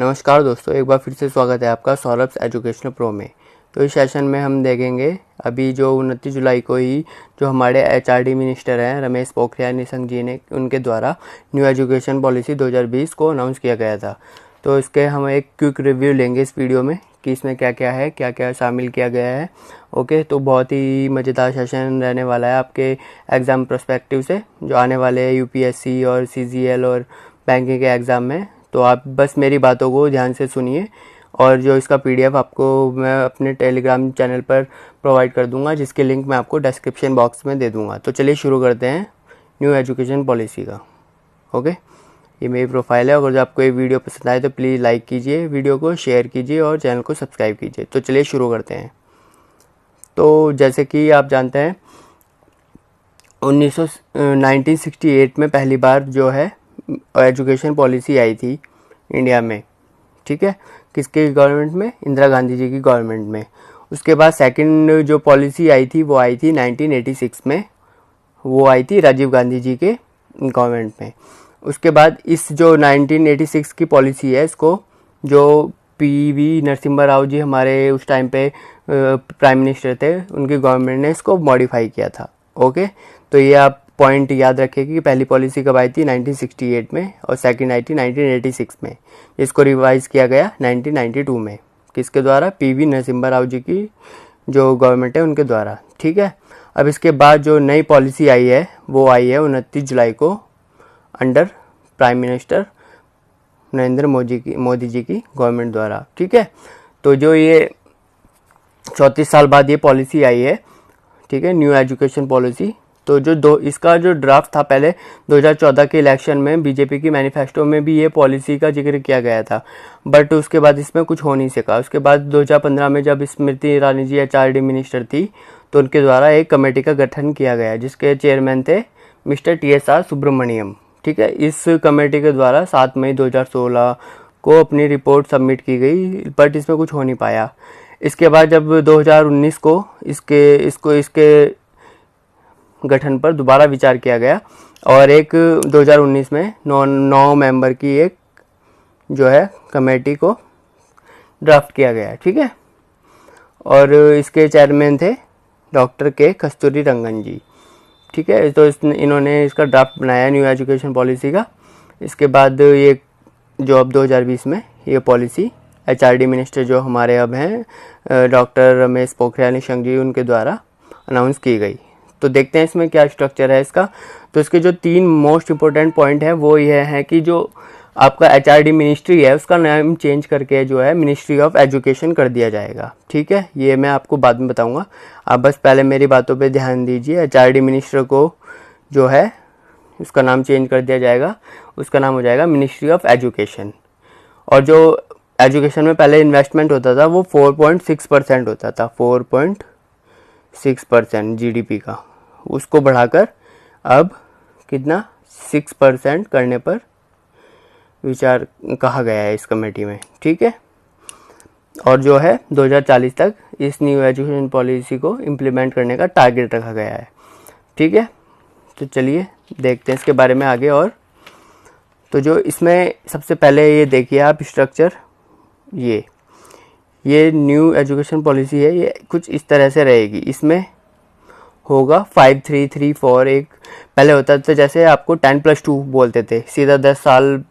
नमस्कार दोस्तों, एक बार फिर से स्वागत है आपका सौरभ एजुकेशनल प्रो में। तो इस सेशन में हम देखेंगे अभी जो 29 जुलाई को ही जो हमारे एचआरडी मिनिस्टर हैं रमेश पोखरियाल निशंक जी ने उनके द्वारा न्यू एजुकेशन पॉलिसी 2020 को अनाउंस किया गया था। तो इसके हम एक क्विक रिव्यू लेंगे इस वीडियो में कि इसमें क्या क्या है, क्या क्या शामिल किया गया है। ओके, तो बहुत ही मज़ेदार सेशन रहने वाला है आपके एग्ज़ाम पर्सपेक्टिव से जो आने वाले यूपीएससी और सीजीएल और बैंकिंग के एग्ज़ाम में। तो आप बस मेरी बातों को ध्यान से सुनिए और जो इसका पीडीएफ आपको मैं अपने टेलीग्राम चैनल पर प्रोवाइड कर दूंगा, जिसके लिंक मैं आपको डिस्क्रिप्शन बॉक्स में दे दूंगा। तो चलिए शुरू करते हैं न्यू एजुकेशन पॉलिसी का। ओके, ये मेरी प्रोफाइल है। अगर आपको ये वीडियो पसंद आए तो प्लीज़ लाइक कीजिए, वीडियो को शेयर कीजिए और चैनल को सब्सक्राइब कीजिए। तो चलिए शुरू करते हैं। तो जैसे कि आप जानते हैं 1968 में पहली बार जो है एजुकेशन पॉलिसी आई थी इंडिया में। ठीक है, किसके गवर्नमेंट में? इंदिरा गांधी जी की गवर्नमेंट में। उसके बाद सेकंड जो पॉलिसी आई थी वो आई थी 1986 में, वो आई थी राजीव गांधी जी के गवर्नमेंट में। उसके बाद इस जो 1986 की पॉलिसी है इसको जो पीवी नरसिम्हा राव जी हमारे उस टाइम पे प्राइम मिनिस्टर थे, उनकी गवर्नमेंट ने इसको मॉडिफाई किया था। ओके, तो ये आप पॉइंट याद रखें कि पहली पॉलिसी कब आई थी 1968 में और सेकंड आई थी 1986 में। इसको रिवाइज किया गया 1992 में, किसके द्वारा? पीवी नरसिम्हा राव जी की जो गवर्नमेंट है उनके द्वारा। ठीक है, अब इसके बाद जो नई पॉलिसी आई है वो आई है 29 जुलाई को under prime minister Narendra Modi ji की गवर्नमेंट द्वारा। ठीक है, तो जो ये 34 साल बाद ये पॉलिसी आई है, ठीक है, न्यू एजुकेशन पॉलिसी। तो जो इसका जो ड्राफ्ट था पहले 2014 के इलेक्शन में बीजेपी की मैनिफेस्टो में भी ये पॉलिसी का जिक्र किया गया था, बट उसके बाद इसमें कुछ हो नहीं सका। उसके बाद 2015 में जब स्मृति ईरानी जी एचआरडी मिनिस्टर थी तो उनके द्वारा एक कमेटी का गठन किया गया जिसके चेयरमैन थे मिस्टर TSR सुब्रमण्यम। ठीक है, इस कमेटी के द्वारा 7 मई 2016 को अपनी रिपोर्ट सबमिट की गई, बट इसमें कुछ हो नहीं पाया। इसके बाद जब 2019 को इसके गठन पर दोबारा विचार किया गया और एक 2019 में 9 मेंबर की एक जो है कमेटी को ड्राफ्ट किया गया। ठीक है, और इसके चेयरमैन थे डॉक्टर के कस्तूरी रंगन जी। ठीक है, तो इन्होंने इसका ड्राफ्ट बनाया न्यू एजुकेशन पॉलिसी का। इसके बाद ये जो अब 2020 में ये पॉलिसी एचआरडी मिनिस्टर जो हमारे अब हैं डॉक्टर रमेश पोखरियाल निशंक जी उनके द्वारा अनाउंस की गई। तो देखते हैं इसमें क्या स्ट्रक्चर है इसका। तो इसके जो 3 मोस्ट इम्पोर्टेंट पॉइंट है वो ये है कि जो आपका एचआरडी मिनिस्ट्री है उसका नाम चेंज करके जो है मिनिस्ट्री ऑफ एजुकेशन कर दिया जाएगा। ठीक है, ये मैं आपको बाद में बताऊंगा, आप बस पहले मेरी बातों पे ध्यान दीजिए। एचआरडी मिनिस्टर को जो है उसका नाम चेंज कर दिया जाएगा, उसका नाम हो जाएगा मिनिस्ट्री ऑफ एजुकेशन। और जो एजुकेशन में पहले इन्वेस्टमेंट होता था वो 4.6% होता था, 4.6% जीडीपी का, उसको बढ़ाकर अब कितना 6% करने पर विचार कहा गया है इस कमेटी में। ठीक है, और जो है 2040 तक इस न्यू एजुकेशन पॉलिसी को इम्प्लीमेंट करने का टारगेट रखा गया है। ठीक है, तो चलिए देखते हैं इसके बारे में आगे। और तो जो इसमें सबसे पहले ये देखिए आप स्ट्रक्चर, ये न्यू एजुकेशन पॉलिसी है, ये कुछ इस तरह से रहेगी। इसमें होगा 5-3-3-4, एक पहले होता था जैसे आपको 10+2 बोलते थे, सीधा 10 साल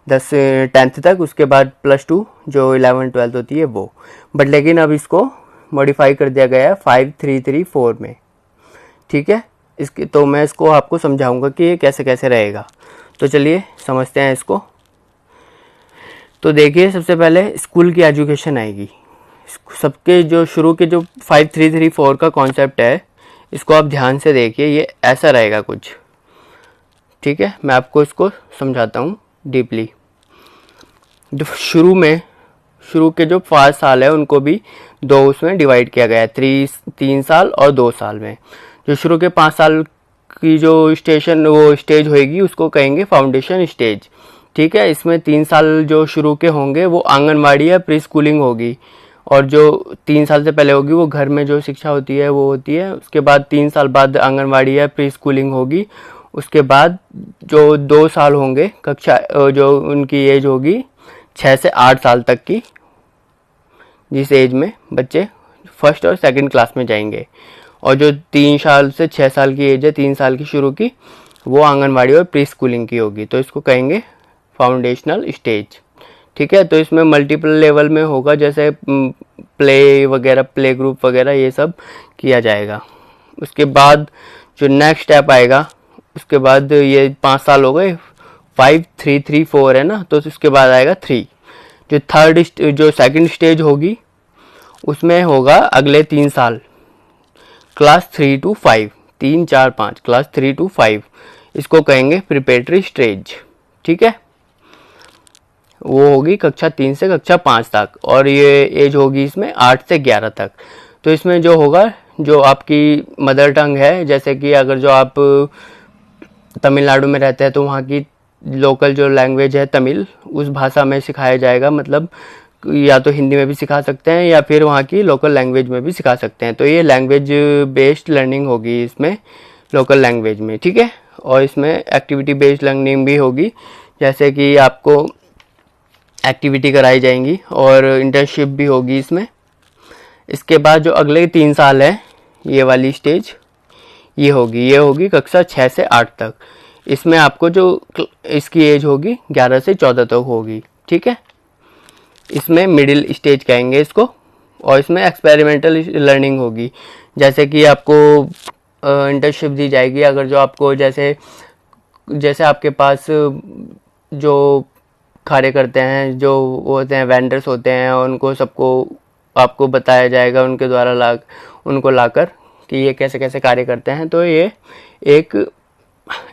10th तक, उसके बाद +2 जो 11th-12th होती है वो। बट लेकिन अब इसको मॉडिफाई कर दिया गया है 5-3-3-4 में। ठीक है, इसके तो मैं इसको आपको समझाऊंगा कि ये कैसे कैसे रहेगा। तो चलिए समझते हैं इसको। तो देखिए सबसे पहले स्कूल की एजुकेशन आएगी। सबके जो शुरू के जो 5-3-3-4 का कॉन्सेप्ट है इसको आप ध्यान से देखिए, ये ऐसा रहेगा कुछ। ठीक है, मैं आपको इसको समझाता हूँ डीपली। जो शुरू के जो 5 साल है उनको भी 2 उसमें डिवाइड किया गया है, 3 साल और 2 साल में। जो शुरू के 5 साल की जो स्टेज होएगी उसको कहेंगे फाउंडेशन स्टेज। ठीक है, इसमें 3 साल जो शुरू के होंगे वो आंगनवाड़ी या प्री स्कूलिंग होगी, और जो 3 साल से पहले होगी वो घर में जो शिक्षा होती है वो होती है। उसके बाद 3 साल बाद आंगनवाड़ी या प्री स्कूलिंग होगी। उसके बाद जो 2 साल होंगे कक्षा जो उनकी एज होगी 6 से 8 साल तक की, जिस एज में बच्चे फर्स्ट और सेकंड क्लास में जाएंगे। और जो 3 साल से 6 साल की एज है, 3 साल की शुरू की, वो आंगनवाड़ी और प्री स्कूलिंग की होगी, तो इसको कहेंगे फाउंडेशनल स्टेज। ठीक है, तो इसमें मल्टीपल लेवल में होगा, जैसे प्ले वगैरह, प्ले ग्रुप वगैरह ये सब किया जाएगा। उसके बाद जो नेक्स्ट स्टेप आएगा, उसके बाद ये 5 साल हो गए, 5 3 3 4 है ना, तो उसके बाद आएगा 3। जो सेकंड स्टेज होगी उसमें होगा अगले 3 साल, क्लास 3 to 5, 3 4 5, क्लास 3 to 5, इसको कहेंगे प्रिपरेटरी स्टेज। ठीक है, वो होगी कक्षा 3 से कक्षा 5 तक, और ये एज होगी इसमें 8 से 11 तक। तो इसमें जो होगा, जो आपकी मदर टंग है, जैसे कि अगर जो आप तमिलनाडु में रहते हैं तो वहाँ की लोकल जो लैंग्वेज है तमिल, उस भाषा में सिखाया जाएगा। मतलब या तो हिंदी में भी सिखा सकते हैं या फिर वहाँ की लोकल लैंग्वेज में भी सिखा सकते हैं। तो ये लैंग्वेज बेस्ड लर्निंग होगी इसमें, लोकल लैंग्वेज में। ठीक है, और इसमें एक्टिविटी बेस्ड लर्निंग भी होगी, जैसे कि आपको एक्टिविटी कराई जाएंगी और इंटर्नशिप भी होगी इसमें। इसके बाद जो अगले 3 साल है, ये वाली स्टेज ये होगी कक्षा 6 से 8 तक। इसमें आपको जो इसकी एज होगी 11 से 14 तक होगी। ठीक है, इसमें मिडिल स्टेज कहेंगे इसको, और इसमें एक्सपेरिमेंटल लर्निंग होगी, जैसे कि आपको इंटर्नशिप दी जाएगी। अगर जो आपको जैसे आपके पास जो कार्य करते हैं, जो वो होते हैं वेंडर्स होते हैं, उनको सबको आपको बताया जाएगा उनके द्वारा उनको लाकर कि ये कैसे कैसे कार्य करते हैं। तो ये एक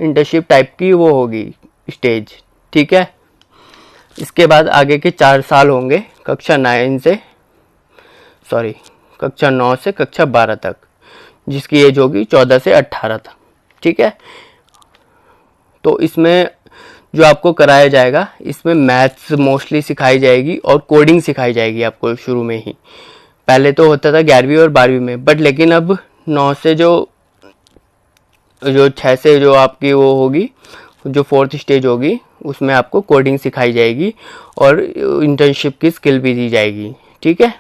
इंटर्नशिप टाइप की वो होगी स्टेज। ठीक है, इसके बाद आगे के 4 साल होंगे कक्षा 9 से कक्षा 12 तक, जिसकी एज होगी 14 से 18 तक। ठीक है, तो इसमें जो आपको कराया जाएगा, इसमें मैथ्स मोस्टली सिखाई जाएगी और कोडिंग सिखाई जाएगी आपको शुरू में ही। पहले तो होता था 11वीं और 12वीं में, बट लेकिन अब 9 से जो 6 से जो आपकी वो होगी, जो 4th स्टेज होगी, उसमें आपको कोडिंग सिखाई जाएगी और इंटर्नशिप की स्किल भी दी जाएगी। ठीक है,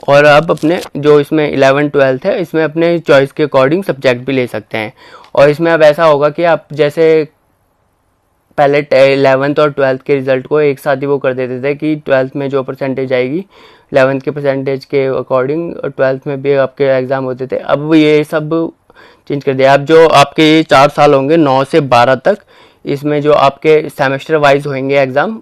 और आप अपने जो इसमें 11 12th है, इसमें अपने चॉइस के अकॉर्डिंग सब्जेक्ट भी ले सकते हैं। और इसमें अब ऐसा होगा कि आप जैसे पहले 11th और 12th के रिजल्ट को एक साथ ही वो कर देते थे कि 12th में जो परसेंटेज आएगी 11th के परसेंटेज के अकॉर्डिंग, और 12th में भी आपके एग्ज़ाम होते थे। अब ये सब चेंज कर दिया। अब जो आपके 4 साल होंगे 9 से 12 तक, इसमें जो आपके सेमेस्टर वाइज होंगे एग्ज़ाम,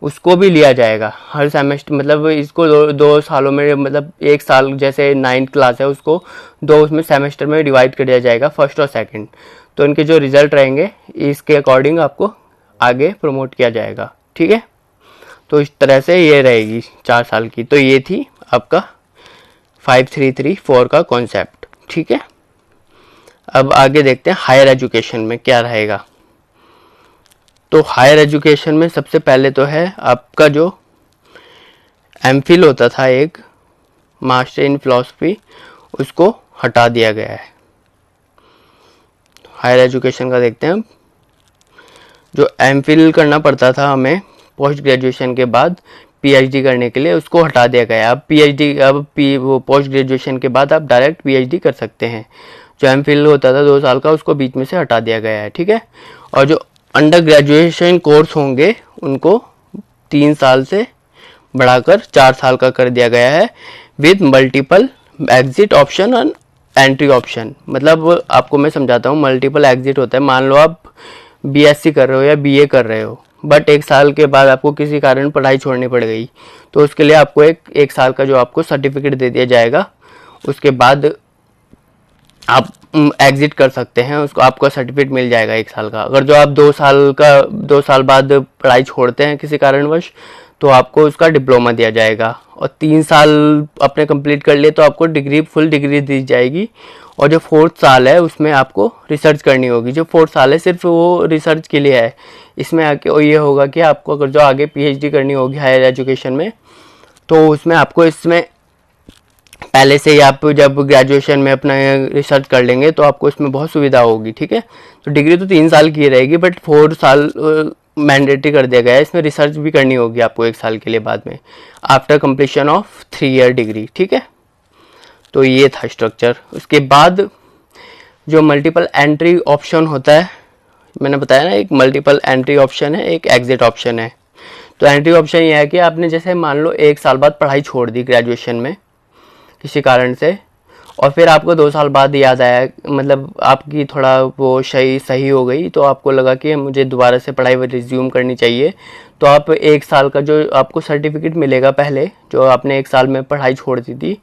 उसको भी लिया जाएगा हर सेमेस्टर। मतलब इसको दो सालों में, मतलब एक साल जैसे 9th क्लास है उसको 2 उसमें सेमेस्टर में डिवाइड कर दिया जाएगा, फर्स्ट और सेकंड। तो इनके जो रिजल्ट रहेंगे इसके अकॉर्डिंग आपको आगे प्रमोट किया जाएगा। ठीक है, तो इस तरह से ये रहेगी 4 साल की। तो ये थी आपका 5 3 3 4 का कॉन्सेप्ट। ठीक है, अब आगे देखते हैं हायर एजुकेशन में क्या रहेगा। तो हायर एजुकेशन में सबसे पहले तो है आपका जो एमफिल होता था, एक मास्टर इन फिलॉसफी, उसको हटा दिया गया है। हायर एजुकेशन का देखते हैं हम। जो एमफिल करना पड़ता था हमें पोस्ट ग्रेजुएशन के बाद पीएचडी करने के लिए, उसको हटा दिया गया है। वो पोस्ट ग्रेजुएशन के बाद आप डायरेक्ट पीएचडी कर सकते हैं। जो एमफिल होता था 2 साल का, उसको बीच में से हटा दिया गया है। ठीक है, और जो अंडर ग्रेजुएशन कोर्स होंगे उनको 3 साल से बढ़ाकर 4 साल का कर दिया गया है, विद मल्टीपल एग्जिट ऑप्शन और एंट्री ऑप्शन। मतलब आपको मैं समझाता हूँ, मल्टीपल एग्जिट होता है। मान लो आप बीएससी कर रहे हो या बीए कर रहे हो, बट 1 साल के बाद आपको किसी कारण पढ़ाई छोड़नी पड़ गई, तो उसके लिए आपको एक साल का जो आपको सर्टिफिकेट दे दिया जाएगा। उसके बाद आप एग्जिट कर सकते हैं, उसको आपको सर्टिफिकेट मिल जाएगा 1 साल का। अगर जो आप 2 साल बाद पढ़ाई छोड़ते हैं किसी कारणवश, तो आपको उसका डिप्लोमा दिया जाएगा। और 3 साल आपने कंप्लीट कर लिए तो आपको फुल डिग्री दी जाएगी। और जो 4th साल है उसमें आपको रिसर्च करनी होगी। जो 4th साल है सिर्फ वो रिसर्च के लिए है। इसमें आके ये होगा कि आपको अगर जो आगे पीएचडी करनी होगी हायर एजुकेशन में, तो उसमें आपको इसमें पहले से ही आप जब ग्रेजुएशन में अपना रिसर्च कर लेंगे तो आपको इसमें बहुत सुविधा होगी। ठीक है, तो डिग्री तो 3 साल की रहेगी, बट 4 साल मैंडेटरी कर दिया गया है, इसमें रिसर्च भी करनी होगी आपको 1 साल के लिए बाद में, after completion of 3 year degree, ठीक है। तो ये था स्ट्रक्चर। उसके बाद जो मल्टीपल एंट्री ऑप्शन होता है, मैंने बताया ना, एक मल्टीपल एंट्री ऑप्शन है, एक एग्जिट ऑप्शन है। तो एंट्री ऑप्शन ये है कि आपने जैसे मान लो 1 साल बाद पढ़ाई छोड़ दी ग्रेजुएशन में किसी कारण से, और फिर आपको 2 साल बाद याद आया, मतलब आपकी थोड़ा वो सही हो गई, तो आपको लगा कि मुझे दोबारा से पढ़ाई रिज्यूम करनी चाहिए। तो आप 1 साल का जो आपको सर्टिफिकेट मिलेगा पहले, जो आपने 1 साल में पढ़ाई छोड़ दी थी,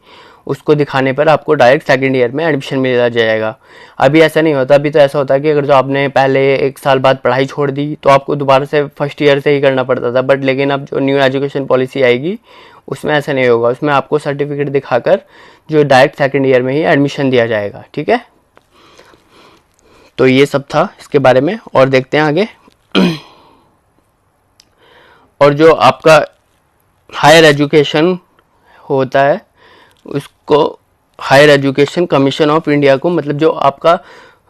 उसको दिखाने पर आपको डायरेक्ट 2nd ईयर में एडमिशन मिल जाएगा। अभी ऐसा नहीं होता, अभी तो ऐसा होता है कि अगर जो आपने पहले 1 साल बाद पढ़ाई छोड़ दी तो आपको दोबारा से 1st ईयर से ही करना पड़ता था। बट लेकिन अब जो न्यू एजुकेशन पॉलिसी आएगी उसमें ऐसा नहीं होगा, उसमें आपको सर्टिफिकेट दिखाकर जो डायरेक्ट 2nd ईयर में ही एडमिशन दिया जाएगा, ठीक है। तो ये सब था इसके बारे में, और देखते हैं आगे। और जो आपका हायर एजुकेशन होता है उसको higher education commission of India को, मतलब जो आपका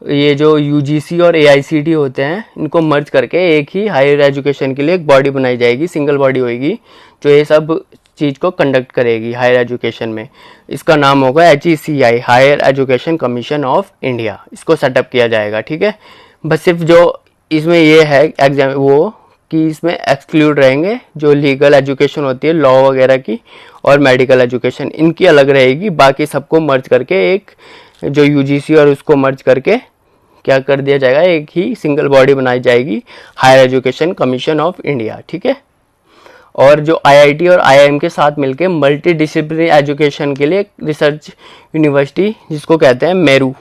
ये जो यूजीसी और एआईसीटी होते हैं, इनको मर्ज करके एक ही हायर एजुकेशन के लिए एक बॉडी बनाई जाएगी, सिंगल बॉडी होगी जो ये सब चीज़ को कंडक्ट करेगी हायर एजुकेशन में। इसका नाम होगा HECI, higher education commission of India. इसको सेटअप किया जाएगा, ठीक है। बस सिर्फ जो इसमें ये है एग्जाम वो कि इसमें एक्सक्लूड रहेंगे जो लीगल एजुकेशन होती है, लॉ वगैरह की, और मेडिकल एजुकेशन, इनकी अलग रहेगी। बाकी सबको मर्ज करके एक जो यूजीसी और उसको मर्ज करके क्या कर दिया जाएगा, एक ही सिंगल बॉडी बनाई जाएगी, higher education commission of India, ठीक है। और जो आईआईटी और आईआईएम के साथ मिलके मल्टी डिसिप्लिनरी एजुकेशन के लिए रिसर्च यूनिवर्सिटी, जिसको कहते हैं मेरू,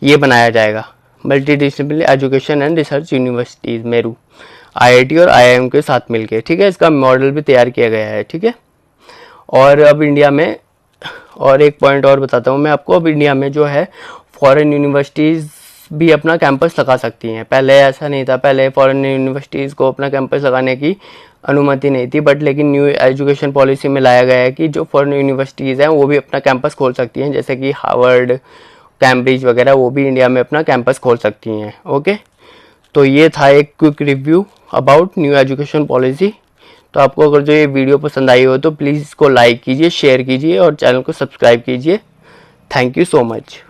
ये बनाया जाएगा। Multi disciplinary education and research universities Meru, IIT और आईआईएम के साथ मिलके, ठीक है। इसका मॉडल भी तैयार किया गया है, ठीक है। और अब इंडिया में, और एक पॉइंट और बताता हूँ मैं आपको, अब इंडिया में जो है फॉरेन यूनिवर्सिटीज़ भी अपना कैंपस लगा सकती हैं। पहले ऐसा नहीं था, पहले फॉरेन यूनिवर्सिटीज़ को अपना कैंपस लगाने की अनुमति नहीं थी। बट लेकिन न्यू एजुकेशन पॉलिसी में लाया गया है कि जो फॉरेन यूनिवर्सिटीज़ हैं वो भी अपना कैंपस खोल सकती हैं, जैसे कि हार्वर्ड, कैम्ब्रिज वगैरह, वो भी इंडिया में अपना कैंपस खोल सकती हैं, ओके। तो ये था एक quick review about new education policy. तो आपको अगर जो ये वीडियो पसंद आई हो तो प्लीज़ इसको लाइक कीजिए, शेयर कीजिए और चैनल को सब्सक्राइब कीजिए। Thank you so much.